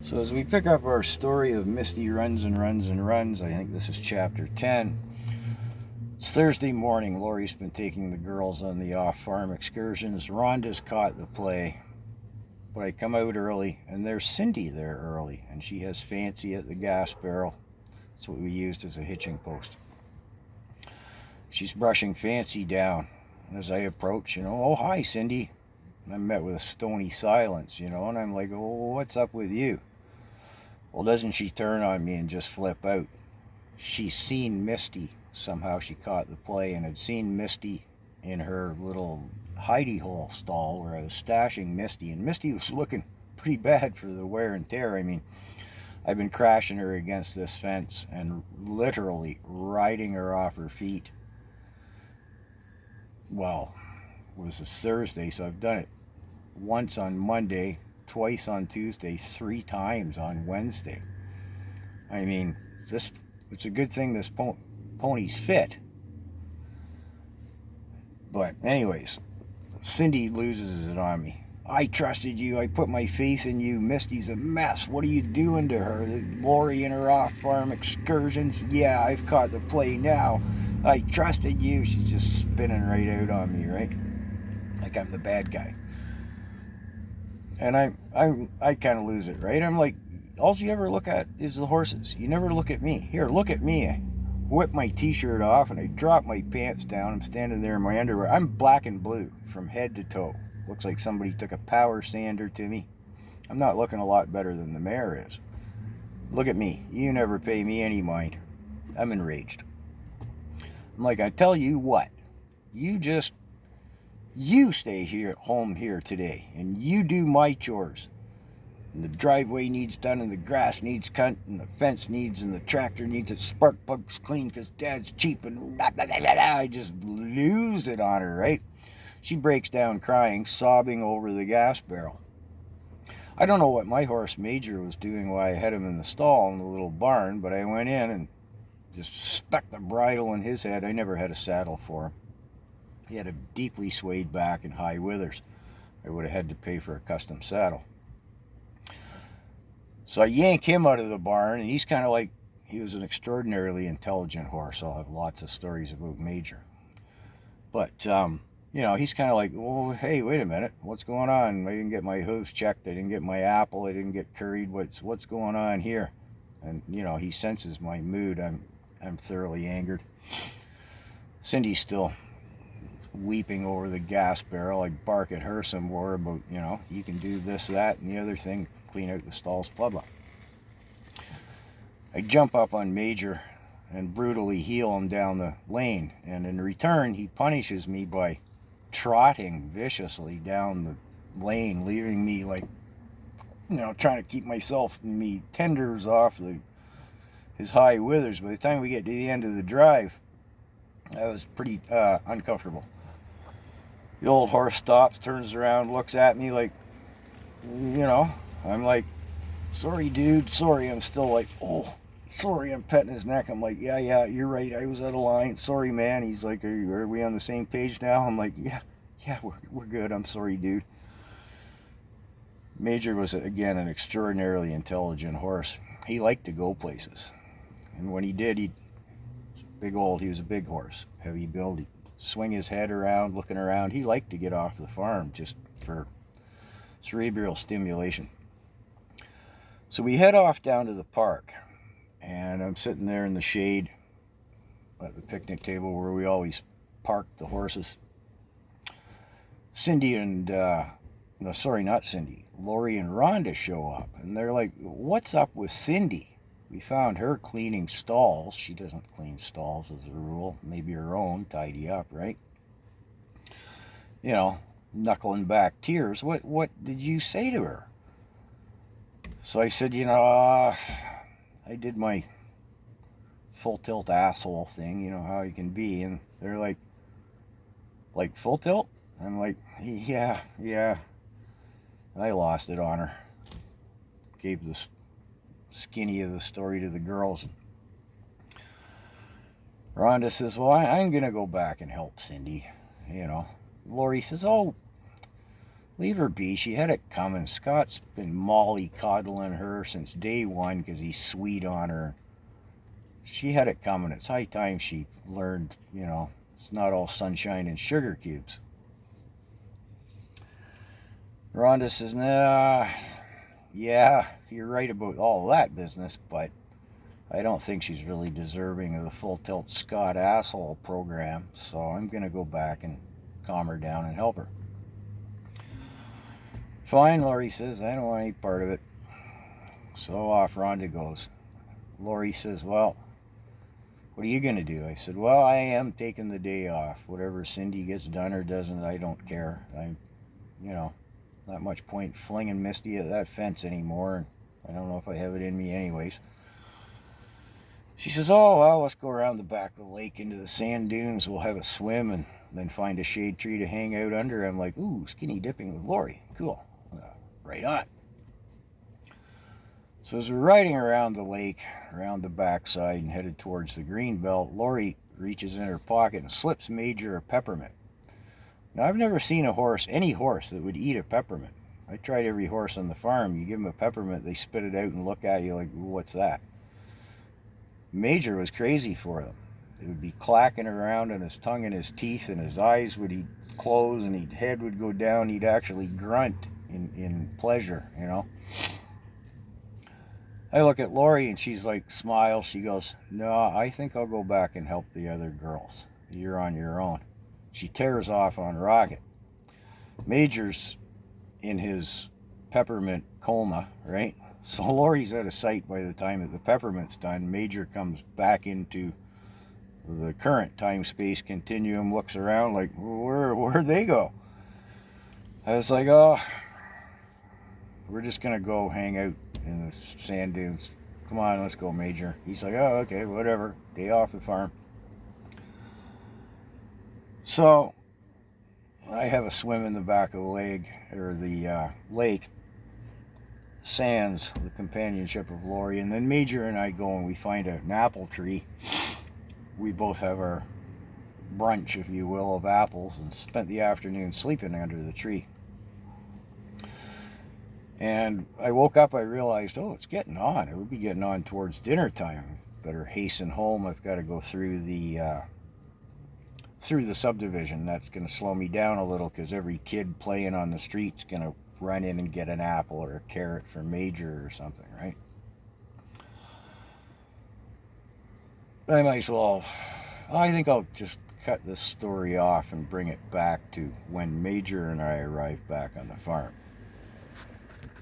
So as we pick up our story of Misty runs and runs and runs, I think this is chapter 10. It's Thursday morning. Lori's been taking the girls on the off-farm excursions. Rhonda's caught the play. But I come out early, and there's Cindy there early, and she has Fancy at the gas barrel. That's what we used as a hitching post. She's brushing Fancy down. As I approach, oh, hi, Cindy. I'm met with a stony silence, and I'm like, oh, what's up with you? Well, doesn't she turn on me and just flip out? She's seen Misty. Somehow she caught the play and had seen Misty in her little hidey hole stall where I was stashing Misty. And Misty was looking pretty bad for the wear and tear. I mean, I've been crashing her against this fence and literally riding her off her feet. Well, it was a Thursday, so I've done it once on Monday, twice on Tuesday, 3 times on Wednesday. I mean, it's a good thing this pony's fit. But anyways, Cindy loses it on me. I trusted you. I put my faith in you. Misty's a mess. What are you doing to her? Lori and her off-farm excursions. Yeah, I've caught the play now. I trusted you. She's just spinning right out on me, right? Like I'm the bad guy. And I kind of lose it, right? I'm like, all you ever look at is the horses. You never look at me. Here, look at me. I whip my t-shirt off and I drop my pants down. I'm standing there in my underwear. I'm black and blue from head to toe. Looks like somebody took a power sander to me. I'm not looking a lot better than the mayor is. Look at me. You never pay me any mind. I'm enraged. I'm like, I tell you what. You stay here at home here today, and you do my chores. And the driveway needs done, and the grass needs cut, and the fence needs, and the tractor needs its spark plugs cleaned because Dad's cheap, and blah, blah, blah, blah. I just lose it on her, right? She breaks down crying, sobbing over the gas barrel. I don't know what my horse Major was doing while I had him in the stall in the little barn, but I went in and just stuck the bridle in his head. I never had a saddle for him. He had a deeply swayed back and high withers. I would have had to pay for a custom saddle. So I yank him out of the barn, and he's kind of like, he was an extraordinarily intelligent horse. I'll have lots of stories about Major. But, he's kind of like, well, hey, wait a minute. What's going on? I didn't get my hooves checked. I didn't get my apple. I didn't get curried. What's going on here? And, he senses my mood. I'm thoroughly angered. Cindy's still weeping over the gas barrel. I bark at her some more about, you can do this, that, and the other thing, clean out the stalls, blah, blah. I jump up on Major and brutally heel him down the lane, and in return, he punishes me by trotting viciously down the lane, leaving me like, trying to keep me tenders off his high withers. By the time we get to the end of the drive, I was pretty uncomfortable. The old horse stops, turns around, looks at me like, I'm like, sorry, dude, sorry. I'm still like, oh, sorry. I'm petting his neck. I'm like, yeah, you're right. I was out of line. Sorry, man. He's like, are we on the same page now? I'm like, yeah, we're good. I'm sorry, dude. Major was, again, an extraordinarily intelligent horse. He liked to go places. And when he did, he was a big horse, heavy build. He'd swing his head around, looking around. He liked to get off the farm just for cerebral stimulation. So we head off down to the park, and I'm sitting there in the shade at the picnic table where we always park the horses. Cindy and, no, sorry, not Cindy, Lori and Rhonda show up, and they're like, what's up with Cindy? We found her cleaning stalls. She doesn't clean stalls as a rule. Maybe her own, tidy up, right? Knuckling back tears. What did you say to her? So I said, I did my full tilt asshole thing, how you can be. And they're like full tilt? I'm like, yeah. I lost it on her. Gave the skinny of the story to the girls. Rhonda says, well, I'm going to go back and help Cindy. Lori says, oh, Leave her be. She had it coming. Scott's been mollycoddling her since day one because he's sweet on her. She had it coming. It's high time she learned, it's not all sunshine and sugar cubes. Rhonda says, nah, yeah, you're right about all that business, but I don't think she's really deserving of the Full Tilt Scott asshole program, so I'm going to go back and calm her down and help her. Fine, Lori says, I don't want any part of it. So off Rhonda goes. Lori says, well, what are you going to do? I said, well, I am taking the day off. Whatever Cindy gets done or doesn't, I don't care. Not much point flinging Misty at that fence anymore. I don't know if I have it in me anyways. She says, oh, well, let's go around the back of the lake into the sand dunes. We'll have a swim and then find a shade tree to hang out under. I'm like, ooh, skinny dipping with Lori. Cool. Right on. So as we're riding around the lake, around the backside and headed towards the green belt, Lori reaches in her pocket and slips Major a peppermint. Now, I've never seen any horse that would eat a peppermint. I tried every horse on the farm. You give them a peppermint, they spit it out and look at you like, what's that? Major was crazy for them. It would be clacking around in his tongue and his teeth, and his eyes would close and his head would go down. He'd actually grunt in pleasure, I look at Lori and she's like, smiles. She goes, no, I think I'll go back and help the other girls. You're on your own. She tears off on Rocket. Major's in his peppermint coma, right? So Lori's out of sight by the time that the peppermint's done. Major comes back into the current time-space continuum, looks around like, where'd they go? I was like, oh, we're just going to go hang out in the sand dunes. Come on, let's go, Major. He's like, oh, okay, whatever. Day off the farm. So I have a swim in the back of the lake. Sands, the companionship of Lori, and then Major and I go and we find an apple tree. We both have our brunch, if you will, of apples, and spent the afternoon sleeping under the tree. And I woke up, I realized, oh, it's getting on. It would be getting on towards dinner time. Better hasten home. I've got to go through the subdivision. That's going to slow me down a little because every kid playing on the street's going to run in and get an apple or a carrot for Major or something, right? I think I'll just cut this story off and bring it back to when Major and I arrived back on the farm.